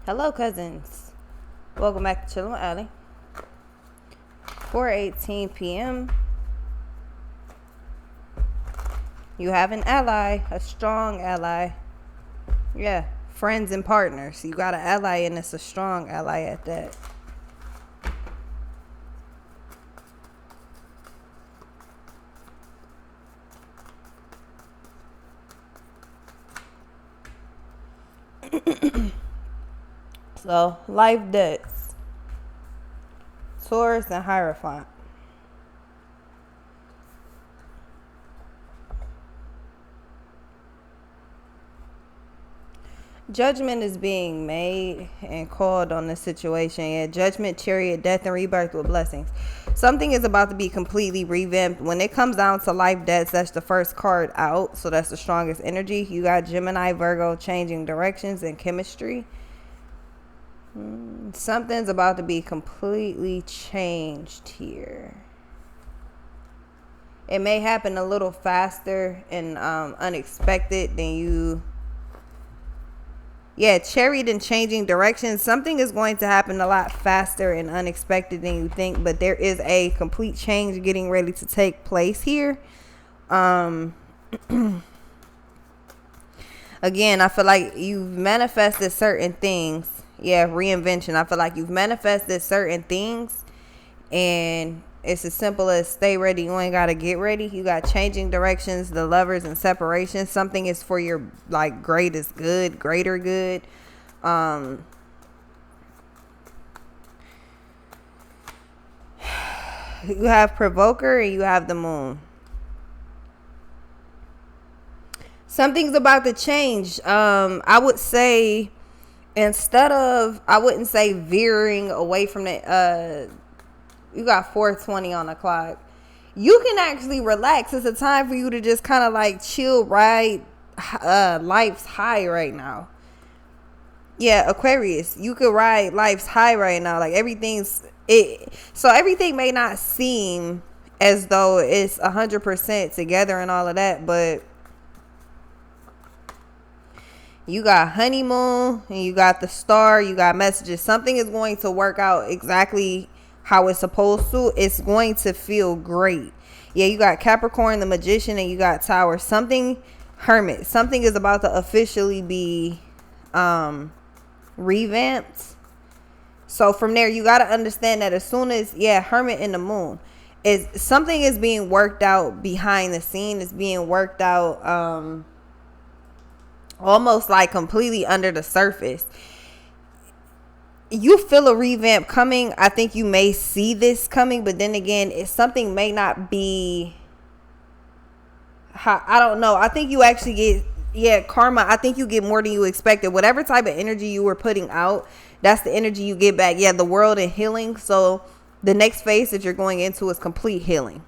Hello, cousins. Welcome back to Chillin' with Allie. 4:18 p.m. You have an ally, a strong ally. Yeah, friends and partners. You got an ally, and it's a strong ally at that. So, life debts. Taurus and Hierophant. Judgment is being made and called on the situation. Yeah, judgment, chariot, death, and rebirth with blessings. Something is about to be completely revamped. When it comes down to life debts, that's the first card out. So that's the strongest energy. You got Gemini, Virgo, changing directions and chemistry. Something's about to be completely changed here. It may happen a little faster and unexpected than you. Yeah, chariot and changing directions. Something is going to happen a lot faster and unexpected than you think, but there is a complete change getting ready to take place here. Again, I feel like you've manifested certain things. Yeah, reinvention. I feel like you've manifested certain things, and it's as simple as stay ready. You ain't got to get ready. You got changing directions, the lovers, and separation. Something is for your like greatest good, greater good. You have provoker and you have the moon. Something's about to change. I would say I wouldn't say veering away from the you got 4:20 on the clock. You can actually relax. It's a time for you to just kind of like chill, ride life's high right now. Yeah, Aquarius, you could ride life's high right now. Like so everything may not seem as though it's 100% together and all of that, but you got honeymoon and you got the star, you got messages. Something is going to work out exactly how it's supposed to. It's going to feel great. Yeah, you got Capricorn, the magician, and you got Tower. Hermit. Something is about to officially be revamped. So from there, you got to understand that as soon as, Hermit and the moon. Something is being worked out behind the scene. It's being worked out almost like completely under the surface. You feel a revamp coming. I think you may see this coming, but then again, something may not be. I don't know. I think you actually get, karma. I think you get more than you expected. Whatever type of energy you were putting out, that's the energy you get back. Yeah, the world and healing. So the next phase that you're going into is complete healing.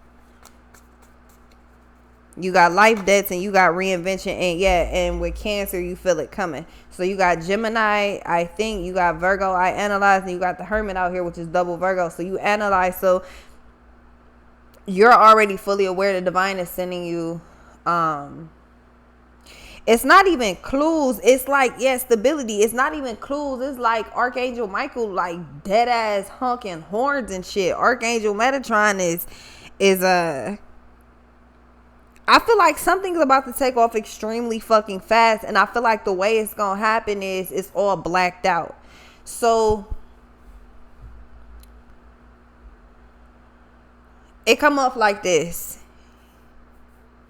You got life debts and you got reinvention, and with Cancer you feel it coming. So you got Gemini, I think you got Virgo, I analyze, and you got the Hermit out here, which is double Virgo. So you analyze, so you're already fully aware the divine is sending you it's not even clues. It's like, stability. It's not even clues. It's like Archangel Michael, like dead ass honking horns and shit. Archangel Metatron is I feel like something's about to take off extremely fucking fast, and I feel like the way it's gonna happen is it's all blacked out. So it come off like this.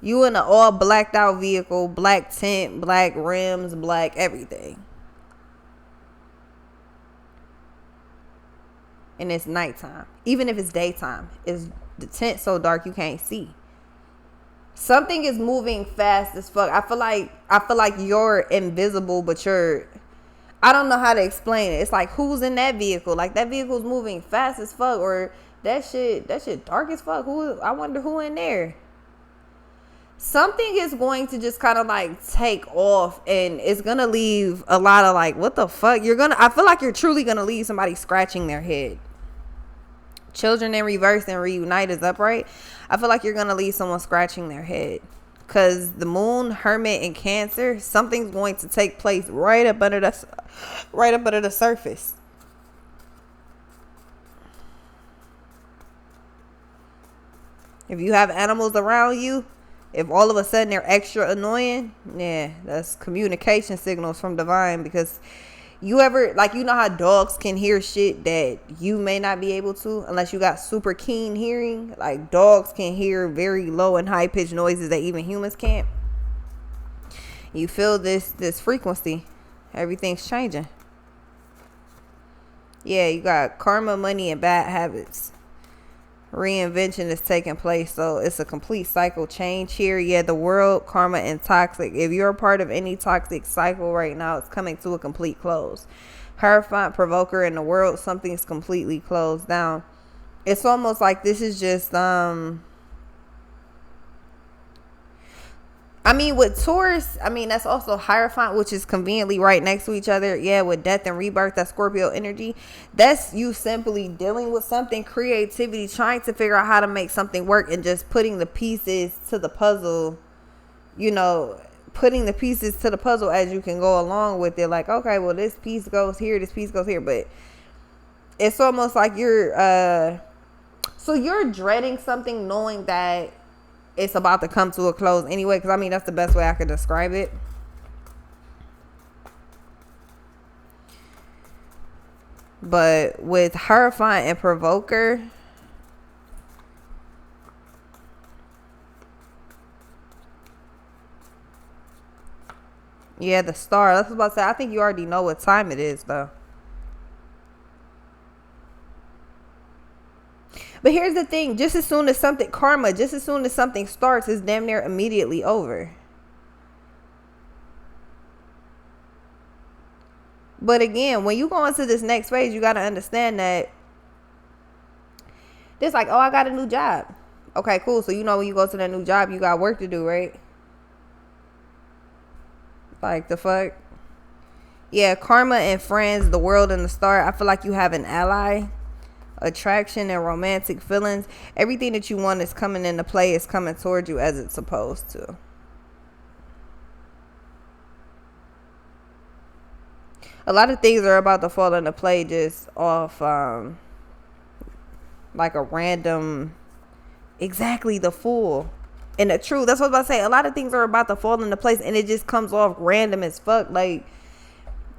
You in an all blacked out vehicle, black tint, black rims, black everything. And it's nighttime. Even if it's daytime, it's the tint so dark you can't see. Something is moving fast as fuck. I feel like you're invisible, but I don't know how to explain it. It's like, who's in that vehicle? Like, that vehicle's moving fast as fuck, or that shit dark as fuck. I wonder who in there. Something is going to just kind of like take off, and it's gonna leave a lot of like, what the fuck? I feel like you're truly gonna leave somebody scratching their head. Children in reverse and reunite is upright. I feel like you're gonna leave someone scratching their head, Because the moon, hermit, and Cancer, something's going to take place right up under the surface. If you have animals around you, if all of a sudden they're extra annoying, yeah, that's communication signals from divine. Because you ever, like, you know how dogs can hear shit that you may not be able to unless you got super keen hearing? Like, dogs can hear very low and high pitched noises that even humans can't. You feel this frequency. Everything's changing. Yeah, you got karma, money, and bad habits. Reinvention is taking place, so it's a complete cycle change here. Yeah, the world, karma, and toxic. If you're a part of any toxic cycle right now, it's coming to a complete close. Hierophant, provoker, in the world, something's completely closed down. It's almost like this is just I mean, with Taurus, I mean, that's also Hierophant, which is conveniently right next to each other. Yeah, with death and rebirth, that's Scorpio energy. That's you simply dealing with something, creativity, trying to figure out how to make something work, and just putting the pieces to the puzzle, you know, putting the pieces to the puzzle as you can go along with it. Like, okay, well, this piece goes here, this piece goes here. But it's almost like you're dreading something, knowing that it's about to come to a close anyway, because I mean, that's the best way I could describe it. But with Hierophant and provoker, yeah, the star, that's what I was about to say. I think you already know what time it is, though. But here's the thing, just as soon as something starts, it's damn near immediately over. But again, when you go into this next phase, you got to understand that it's like, oh, I got a new job. Okay, cool. So, you know, when you go to that new job, you got work to do, right? Like, the fuck? Yeah, karma and friends, the world and the star. I feel like you have an ally. Attraction and romantic feelings. Everything that you want is coming into play, is coming towards you as it's supposed to. A lot of things are about to fall into play just off like a random, exactly, the Fool and the Truth. That's what I was about to say. A lot of things are about to fall into place, and it just comes off random as fuck. Like,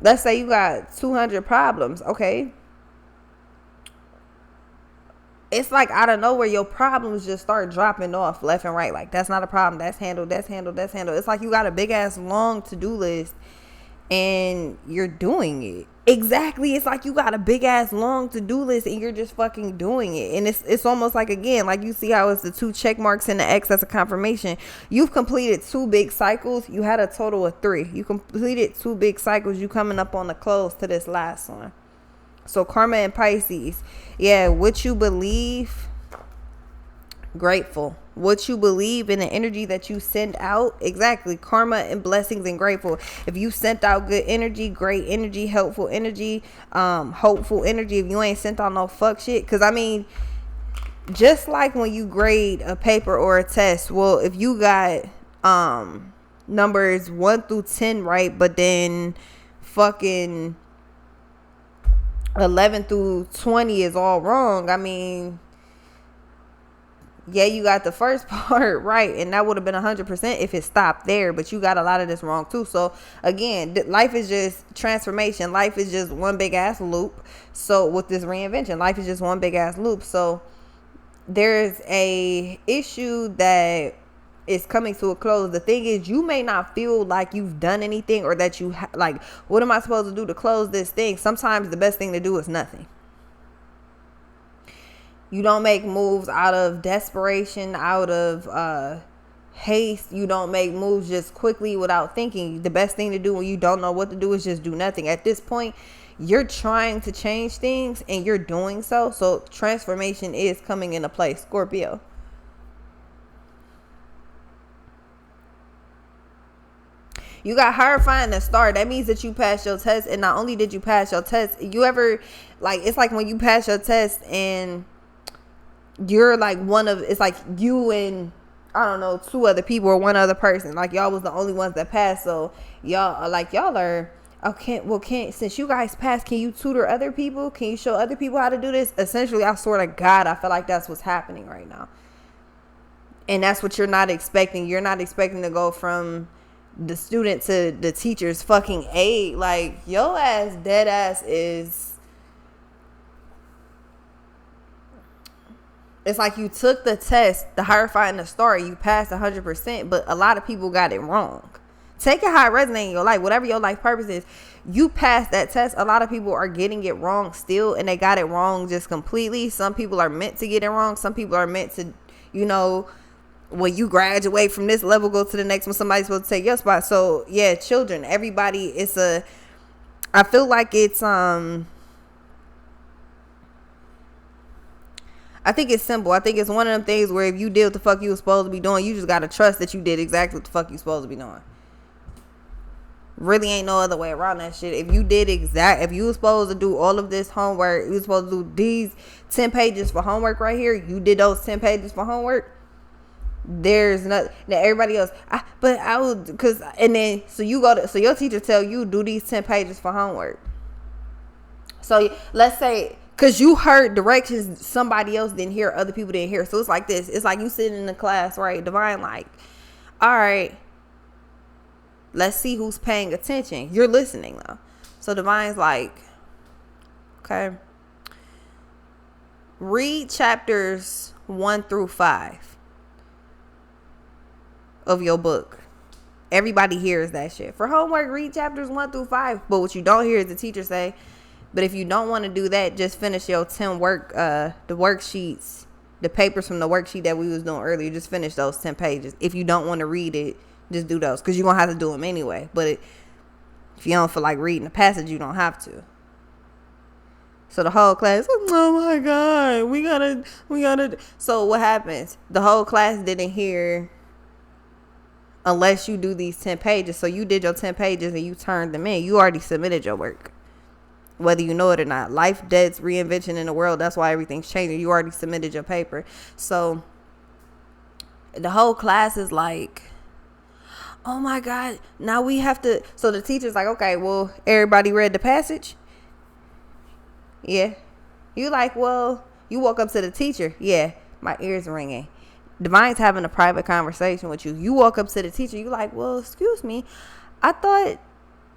let's say you got 200 problems. Okay, it's like out of nowhere, your problems just start dropping off left and right. Like, that's not a problem. That's handled. That's handled. That's handled. It's like you got a big ass long to-do list and you're doing it. Exactly. It's like you got a big ass long to-do list and you're just fucking doing it. And it's almost like, again, like you see how it's the 2 check marks and the X as a confirmation. You've completed 2 big cycles. You had a total of 3. You completed 2 big cycles. You coming up on the close to this last one. So karma and Pisces. Yeah, what you believe, grateful. What you believe in the energy that you send out. Exactly. Karma and blessings and grateful. If you sent out good energy, great energy, helpful energy, hopeful energy. If you ain't sent out no fuck shit. Because, I mean, just like when you grade a paper or a test. Well, if you got numbers 1 through 10 right, but then fucking 11 through 20 is all wrong. I mean, yeah, you got the first part right, and that would have been 100% if it stopped there, but you got a lot of this wrong too. So again, life is just transformation. Life is just one big ass loop. So with this reinvention, life is just one big ass loop. So there's a issue that is coming to a close. The thing is, you may not feel like you've done anything, or that you like, what am I supposed to do to close this thing? Sometimes the best thing to do is nothing. You don't make moves out of desperation, out of haste. You don't make moves just quickly without thinking. The best thing to do when you don't know what to do is just do nothing. At this point, you're trying to change things and you're doing so. So transformation is coming into play, Scorpio. You got Hierophant and a star. That means that you passed your test. And not only did you pass your test, you ever, like, it's like when you pass your test and you're like it's like you and I don't know, 2 other people or 1 other person. Like, y'all was the only ones that passed. So y'all are, can't, since you guys passed, can you tutor other people? Can you show other people how to do this? Essentially, I swear to God, I feel like that's what's happening right now. And that's what you're not expecting. You're not expecting to go from the student to the teacher's fucking aide. Like, your ass, dead ass is... It's like you took the test, the hierophant and the star, you passed 100%, but a lot of people got it wrong. Take it how it resonates in your life, whatever your life purpose is. You passed that test. A lot of people are getting it wrong still, and they got it wrong just completely. Some people are meant to get it wrong. Some people are meant to, when you graduate from this level, go to the next one, somebody's supposed to take your spot. So, yeah, children, everybody, I feel like it's, I think it's simple. I think it's one of them things where if you did what the fuck you was supposed to be doing, you just got to trust that you did exactly what the fuck you supposed to be doing. Really ain't no other way around that shit. If you was supposed to do all of this homework, you was supposed to do these 10 pages for homework right here, you did those 10 pages for homework, there's nothing. Now everybody else, so your teacher tell you do these 10 pages for homework. So let's say, because you heard directions somebody else didn't hear, other people didn't hear. So it's like this. It's like you sitting in the class, right? Divine like, all right, let's see who's paying attention. You're listening, though. So Divine's like, okay, read chapters 1 through 5 of your book. Everybody hears that shit. For homework, read chapters 1 through 5. But what you don't hear is the teacher say, but if you don't want to do that, just finish your 10 the worksheets, the papers from the worksheet that we was doing earlier. Just finish those 10 pages. If you don't want to read it, just do those, because you're going to have to do them anyway. But if you don't feel like reading the passage, you don't have to. So the whole class, oh my God, we gotta. So what happens? The whole class didn't hear unless you do these 10 pages. So you did your 10 pages and you turned them in. You already submitted your work, whether you know it or not. Life, deaths, reinvention in the world. That's why everything's changing. You already submitted your paper. So the whole class is like, oh my God, now we have to. So the teacher's like, okay, well, everybody read the passage? Yeah. You like, well, you woke up to the teacher. Yeah, my ears ringing. Divine's having a private conversation with you. You walk up to the teacher. You like, well, excuse me, I thought,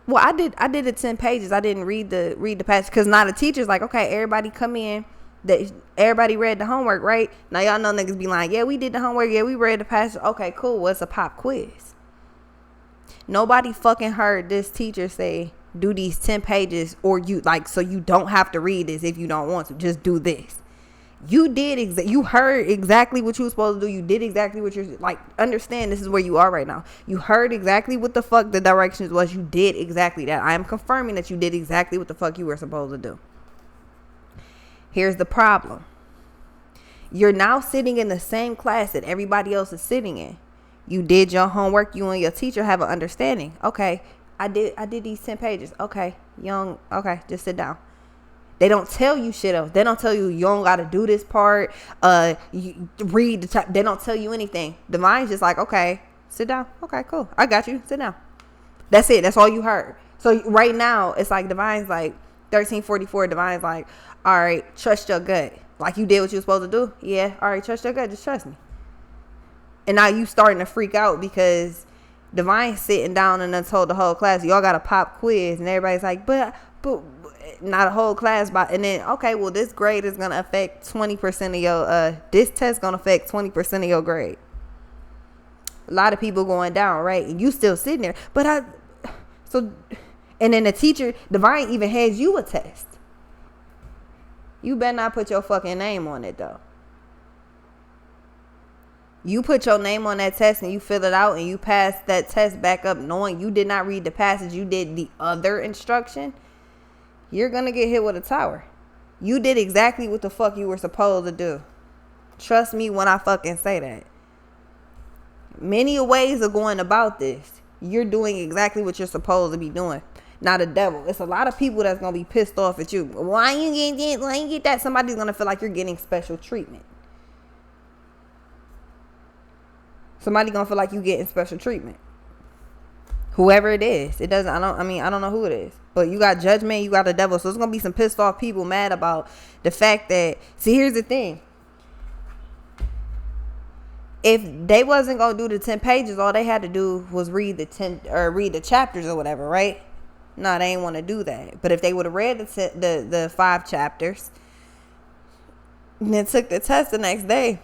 well, I did the 10 pages. I didn't read the passage, because now the teacher's like, okay, everybody come in. Everybody read the homework, right? Now y'all know niggas be like, yeah, we did the homework. Yeah, we read the passage. Okay, cool. What's a pop quiz? Nobody fucking heard this teacher say, do these 10 pages, or so you don't have to read this if you don't want to. Just do this. You did you heard exactly what you were supposed to do. You did exactly what you're like. Understand, this is where you are right now. You heard exactly what the fuck the directions was. You did exactly that. I am confirming that you did exactly what the fuck you were supposed to do. Here's the problem. You're now sitting in the same class that everybody else is sitting in. You did your homework. You and your teacher have an understanding. Okay, I did these 10 pages. Okay, okay, just sit down. They don't tell you shit else. They don't tell you don't got to do this part. You read they don't tell you anything. The mind's just like, okay, sit down. Okay, cool. I got you. Sit down. That's it. That's all you heard. So right now, it's like Divine's like 1344. Divine's like, all right, trust your gut. Like, you did what you were supposed to do. Yeah. All right, trust your gut. Just trust me. And now you starting to freak out because Divine's sitting down and then told the whole class, y'all got a pop quiz. And everybody's like, but not a whole class. And then, okay, well, this grade is going to affect 20% of your, this test going to affect 20% of your grade. A lot of people going down, right? And you still sitting there. And then the teacher, Divine, even hands you a test. You better not put your fucking name on it, though. You put your name on that test and you fill it out and you pass that test back up knowing you did not read the passage, you did the other instruction, you're going to get hit with a tower. You did exactly what the fuck you were supposed to do. Trust me when I fucking say that. Many ways of going about this. You're doing exactly what you're supposed to be doing. Not a devil. It's a lot of people that's going to be pissed off at you. Why you get this? Why you get that? Somebody's going to feel like you're getting special treatment. Somebody gonna feel like you getting special treatment. Whoever it is. It doesn't, I don't know who it is. But you got judgment, you got the devil. So it's gonna be some pissed off people mad about the fact that, see, here's the thing. If they wasn't gonna do the 10 pages, all they had to do was read the chapters or whatever, right? No, they ain't want to do that. But if they would have read the 5 chapters and then took the test the next day,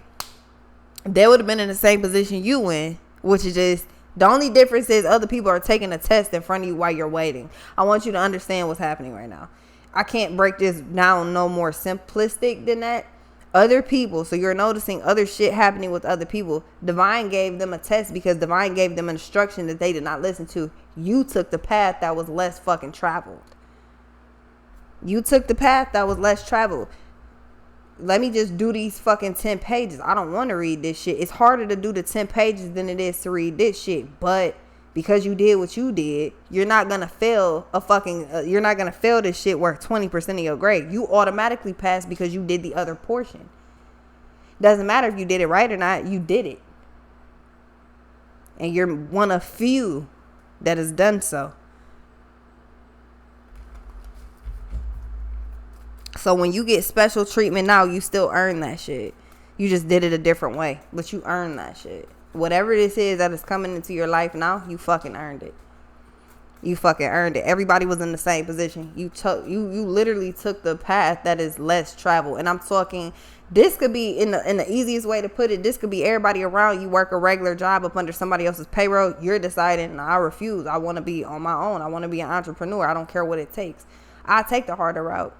they would have been in the same position you in, which is just, the only difference is other people are taking a test in front of you while you're waiting. I want you to understand what's happening right now. I can't break this down no more simplistic than that. Other people, so you're noticing other shit happening with other people. Divine gave them a test because Divine gave them an instruction that they did not listen to. You took the path that was less fucking traveled. You took the path that was less traveled. Let me just do these fucking 10 pages. I don't want to read this shit. It's harder to do the 10 pages than it is to read this shit. But because you did what you did, you're not going to fail you're not going to fail this shit worth 20% of your grade. You automatically pass because you did the other portion. Doesn't matter if you did it right or not. You did it. And you're one of few that has done so. So when you get special treatment now, you still earn that shit. You just did it a different way, but you earn that shit. Whatever this is that is coming into your life now, you fucking earned it. You fucking earned it. Everybody was in the same position. You literally took the path that is less traveled. And I'm talking, this could be in the easiest way to put it. This could be everybody around you work a regular job up under somebody else's payroll. You're deciding, I refuse. I want to be on my own. I want to be an entrepreneur. I don't care what it takes. I take the harder route,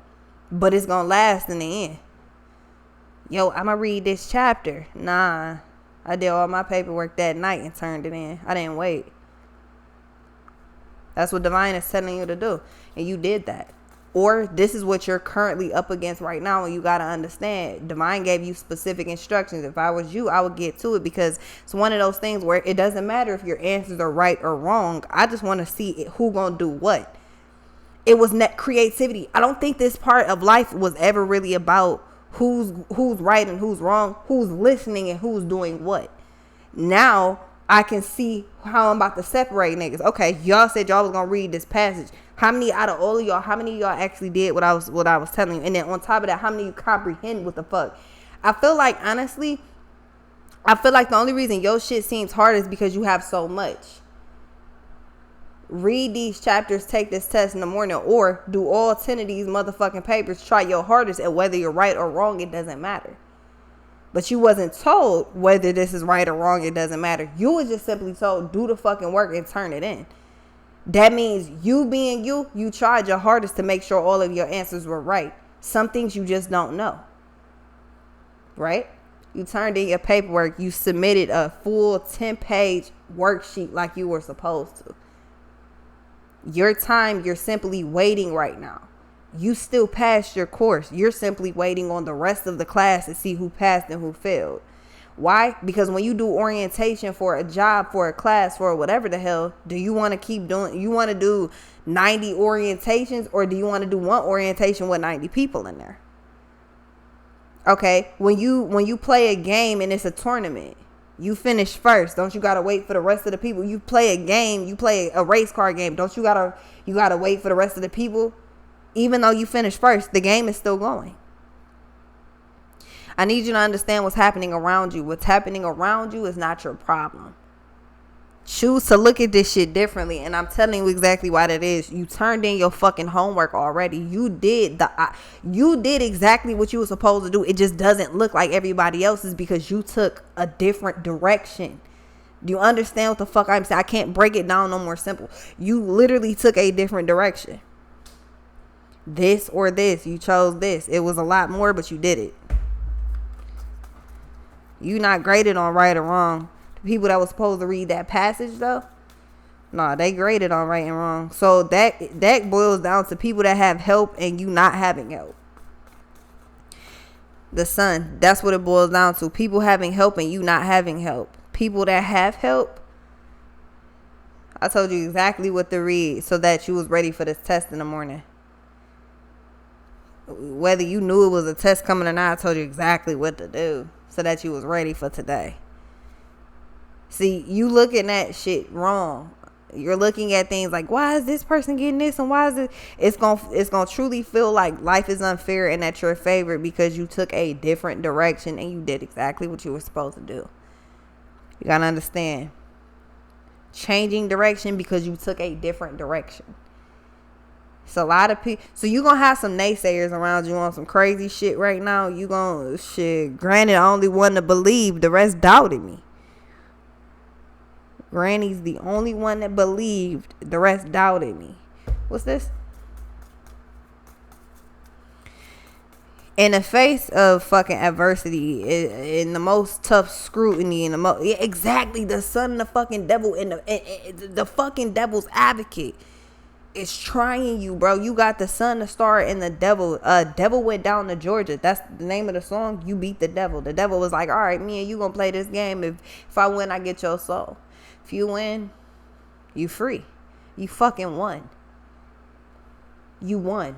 but it's gonna last in the end. Yo, I'm gonna read this chapter. Nah. I did all my paperwork that night and turned it in. I didn't wait. That's what Divine is telling you to do. And you did that. Or this is what you're currently up against right now. And you got to understand, Divine gave you specific instructions. If I was you, I would get to it, because it's one of those things where it doesn't matter if your answers are right or wrong. I just want to see who gonna do what. It was net creativity. I don't think this part of life was ever really about who's right and who's wrong, who's listening and who's doing what. Now I can see how I'm about to separate niggas. Okay, y'all said y'all was gonna read this passage. How many out of all of y'all, how many of y'all actually did what I was telling you? And then on top of that, how many of you comprehend what the fuck? I feel like, honestly, the only reason your shit seems hard is because you have so much. Read these chapters, take this test in the morning, or do all 10 of these motherfucking papers, try your hardest, and whether you're right or wrong, it doesn't matter. But you wasn't told whether this is right or wrong, it doesn't matter. You was just simply told, do the fucking work and turn it in. That means you being you tried your hardest to make sure all of your answers were right. Some things you just don't know. Right? You turned in your paperwork, you submitted a full 10-page worksheet like you were supposed to. Your time, you're simply waiting right now. You still passed your course. You're simply waiting on the rest of the class to see who passed and who failed. Why? Because when you do orientation for a job, for a class, for whatever the hell, do you want to keep doing, you want to do 90 orientations, or do you want to do one orientation with 90 people in there? Okay, when you play a game and it's a tournament, you finish first. Don't you gotta wait for the rest of the people? You play a game, you play a race car game. Don't you gotta wait for the rest of the people? Even though you finish first, the game is still going. I need you to understand what's happening around you. What's happening around you is not your problem. Choose to look at this shit differently, and I'm telling you exactly why that is. You turned in your fucking homework already. You did exactly what you were supposed to do. It just doesn't look like everybody else's because you took a different direction. Do you understand what the fuck I'm saying? I can't break it down no more simple. You literally took a different direction. This or this, you chose this. It was a lot more, but you did it. You not graded on right or wrong. People that was supposed to read that passage though, no, they graded on right and wrong. So that boils down to people that have help and you not having help. The Sun, that's what it boils down to. People having help and you not having help. People that have help, I told you exactly what to read so that you was ready for this test in the morning. Whether you knew it was a test coming or not, I told you exactly what to do so that you was ready for today. See, you looking at shit wrong. You're looking at things like, why is this person getting this and why is it? It's gonna truly feel like life is unfair and at your favor because you took a different direction and you did exactly what you were supposed to do. You gotta understand. Changing direction because you took a different direction. It's a lot of people. So you gonna have some naysayers around you on some crazy shit right now. You gonna shit. Granted, I only one to believe. The rest doubted me. Granny's the only one that believed. The rest doubted me. What's this? In the face of fucking adversity, in the most tough scrutiny, in the most exactly the son of the fucking devil and the fucking devil's advocate is trying you, bro. You got the sun, the star, and the devil. Devil went down to Georgia. That's the name of the song. You beat the devil. The devil was like, all right, me and you gonna play this game. If I win, I get your soul. If you win, you free. You fucking won. You won.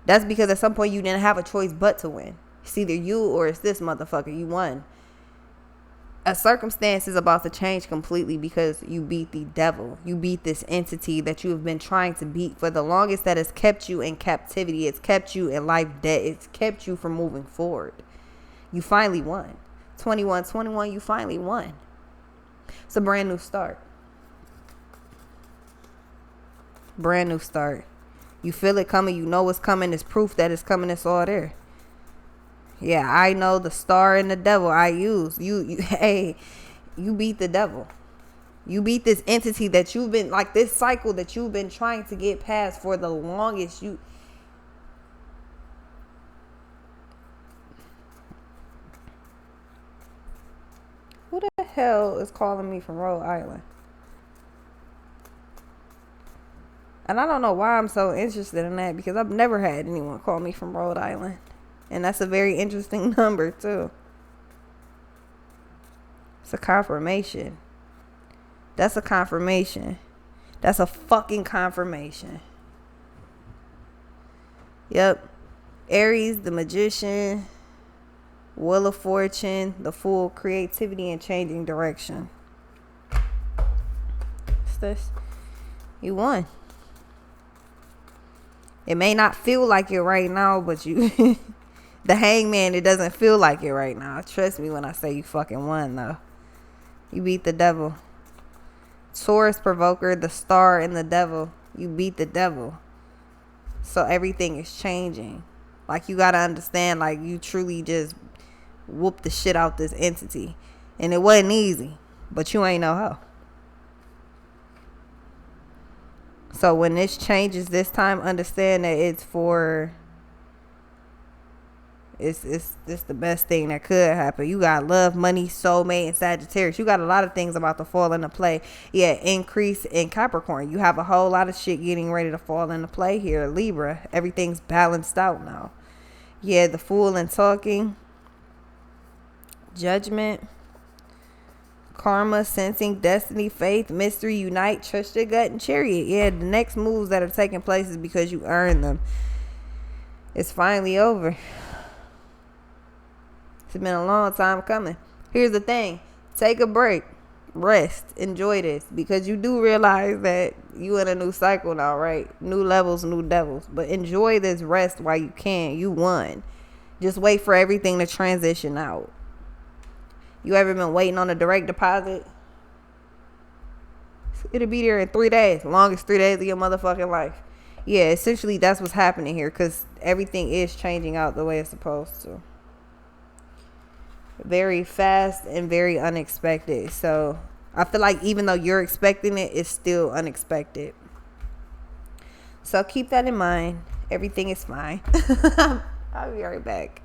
That's because at some point you didn't have a choice but to win. It's either you or it's this motherfucker. You won. A circumstance is about to change completely because you beat the devil. You beat this entity that you have been trying to beat for the longest, that has kept you in captivity. It's kept you in life debt. It's kept you from moving forward. You finally won. 21, you finally won. It's a brand new start. Brand new start. You feel it coming. You know it's coming. It's proof that it's coming. It's all there. Yeah, I know the star and the devil I use. Hey, you beat the devil. You beat this entity that you've been, like this cycle that you've been trying to get past for the longest. Who the hell is calling me from Rhode Island? And I don't know why I'm so interested in that, because I've never had anyone call me from Rhode Island. And that's a very interesting number, too. It's a confirmation. That's a confirmation. That's a fucking confirmation. Yep. Aries, the magician. Wheel of Fortune, the Fool, creativity and changing direction. What's this? You won. It may not feel like it right now, but you... The Hangman, it doesn't feel like it right now. Trust me when I say you fucking won, though. You beat the devil. Taurus, Provoker, the star, and the devil. You beat the devil. So everything is changing. Like, you gotta understand, like, you truly just whooped the shit out this entity. And it wasn't easy. But you ain't no hoe. So when this changes this time, understand that it's for... It's the best thing that could happen. You got love, money, soulmate, and Sagittarius. You got a lot of things about to fall into play. Yeah, increase in Capricorn. You have a whole lot of shit getting ready to fall into play here. Libra, everything's balanced out now. Yeah, the Fool and Talking. Judgment. Karma, Sensing, Destiny, Faith, Mystery, Unite, Trust Your Gut, and Chariot. Yeah, the next moves that are taking place is because you earned them. It's finally over. It's been a long time coming. Here's the thing. Take a break. Rest. Enjoy this. Because you do realize that you in a new cycle now, right? New levels, new devils. But enjoy this rest while you can. You won. Just wait for everything to transition out. You ever been waiting on a direct deposit? It'll be there in 3 days. Longest 3 days of your motherfucking life. Yeah, essentially that's what's happening here. Because everything is changing out the way it's supposed to. Very fast and very unexpected. So I feel like even though you're expecting it, it's still unexpected. So keep that in mind. Everything is fine. I'll be right back.